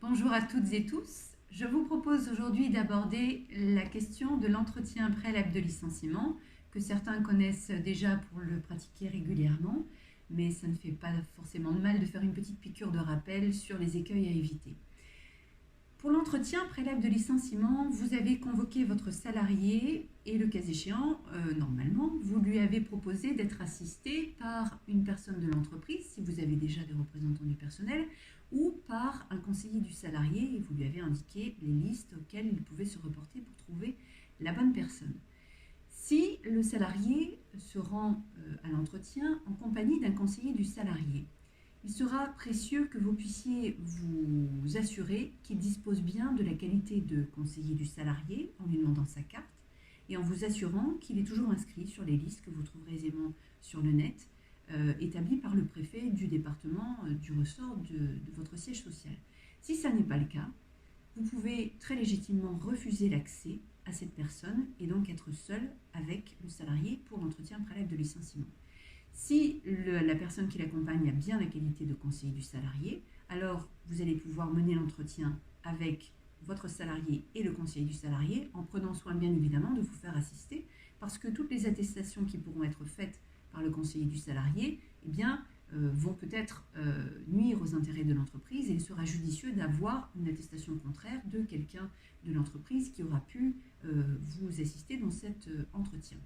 Bonjour à toutes et tous. Je vous propose aujourd'hui d'aborder la question de l'entretien préalable de licenciement, que certains connaissent déjà pour le pratiquer régulièrement, mais ça ne fait pas forcément de mal de faire une petite piqûre de rappel sur les écueils à éviter. Pour l'entretien préalable de licenciement, vous avez convoqué votre salarié et le cas échéant, normalement, vous lui avez proposé d'être assisté par une personne de l'entreprise, si vous avez déjà des représentants du personnel, ou par un conseiller du salarié et vous lui avez indiqué les listes auxquelles il pouvait se reporter pour trouver la bonne personne. Si le salarié se rend à l'entretien en compagnie d'un conseiller du salarié, il sera précieux que vous puissiez vous assurer qu'il dispose bien de la qualité de conseiller du salarié en lui demandant sa carte et en vous assurant qu'il est toujours inscrit sur les listes que vous trouverez aisément sur le net, établies par le préfet du département du ressort de votre siège social. Si ça n'est pas le cas, vous pouvez très légitimement refuser l'accès à cette personne et donc être seul avec le salarié pour l'entretien préalable de licenciement. Si la personne qui l'accompagne a bien la qualité de conseiller du salarié, alors vous allez pouvoir mener l'entretien avec votre salarié et le conseiller du salarié en prenant soin bien évidemment de vous faire assister parce que toutes les attestations qui pourront être faites par le conseiller du salarié vont peut-être nuire aux intérêts de l'entreprise et il sera judicieux d'avoir une attestation contraire de quelqu'un de l'entreprise qui aura pu vous assister dans cet entretien.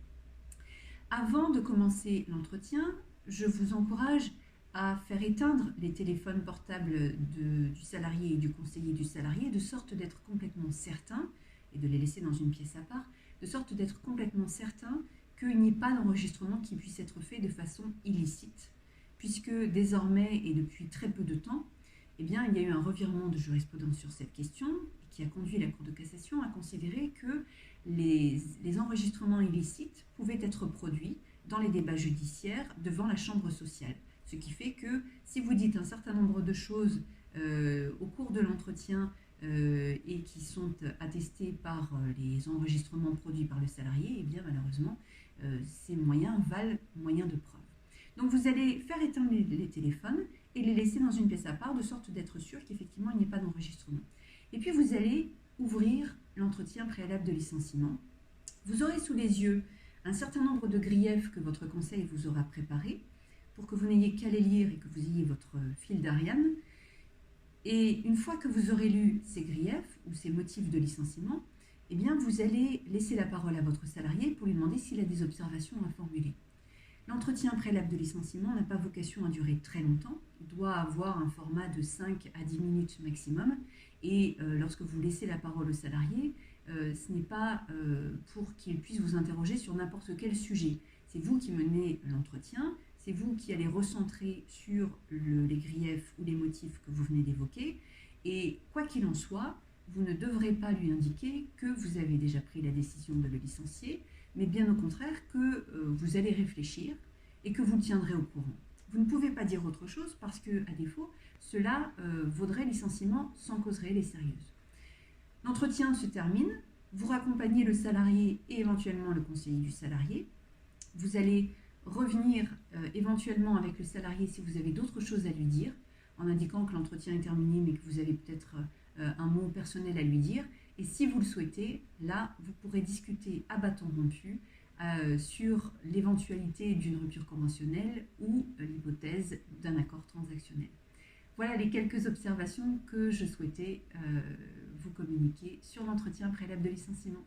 Avant de commencer l'entretien, je vous encourage à faire éteindre les téléphones portables du salarié et du conseiller du salarié, de sorte d'être complètement certain, et de les laisser dans une pièce à part, de sorte d'être complètement certain qu'il n'y ait pas d'enregistrement qui puisse être fait de façon illicite, puisque désormais et depuis très peu de temps, il y a eu un revirement de jurisprudence sur cette question qui a conduit la Cour de cassation à considérer que les enregistrements illicites pouvaient être produits dans les débats judiciaires devant la chambre sociale. Ce qui fait que si vous dites un certain nombre de choses au cours de l'entretien et qui sont attestées par les enregistrements produits par le salarié, malheureusement, ces moyens valent moyen de preuve. Donc vous allez faire éteindre les téléphones et les laisser dans une pièce à part de sorte d'être sûr qu'effectivement il n'y ait pas d'enregistrement. Et puis vous allez ouvrir l'entretien préalable de licenciement. Vous aurez sous les yeux un certain nombre de griefs que votre conseil vous aura préparés pour que vous n'ayez qu'à les lire et que vous ayez votre fil d'Ariane. Et une fois que vous aurez lu ces griefs ou ces motifs de licenciement, vous allez laisser la parole à votre salarié pour lui demander s'il a des observations à formuler. L'entretien préalable de licenciement n'a pas vocation à durer très longtemps. Il doit avoir un format de 5 à 10 minutes maximum. Et lorsque vous laissez la parole au salarié, ce n'est pas pour qu'il puisse vous interroger sur n'importe quel sujet. C'est vous qui menez l'entretien, c'est vous qui allez recentrer sur les griefs ou les motifs que vous venez d'évoquer. Et quoi qu'il en soit, vous ne devrez pas lui indiquer que vous avez déjà pris la décision de le licencier, mais bien au contraire que vous allez réfléchir et que vous le tiendrez au courant. Vous ne pouvez pas dire autre chose parce que, à défaut, cela vaudrait licenciement sans cause réelle et sérieuse. L'entretien se termine, vous raccompagnez le salarié et éventuellement le conseiller du salarié. Vous allez revenir éventuellement avec le salarié si vous avez d'autres choses à lui dire, en indiquant que l'entretien est terminé mais que vous avez peut-être un mot personnel à lui dire. Et si vous le souhaitez, là, vous pourrez discuter à bâton rompu sur l'éventualité d'une rupture conventionnelle ou l'hypothèse d'un accord transactionnel. Voilà les quelques observations que je souhaitais vous communiquer sur l'entretien préalable de licenciement.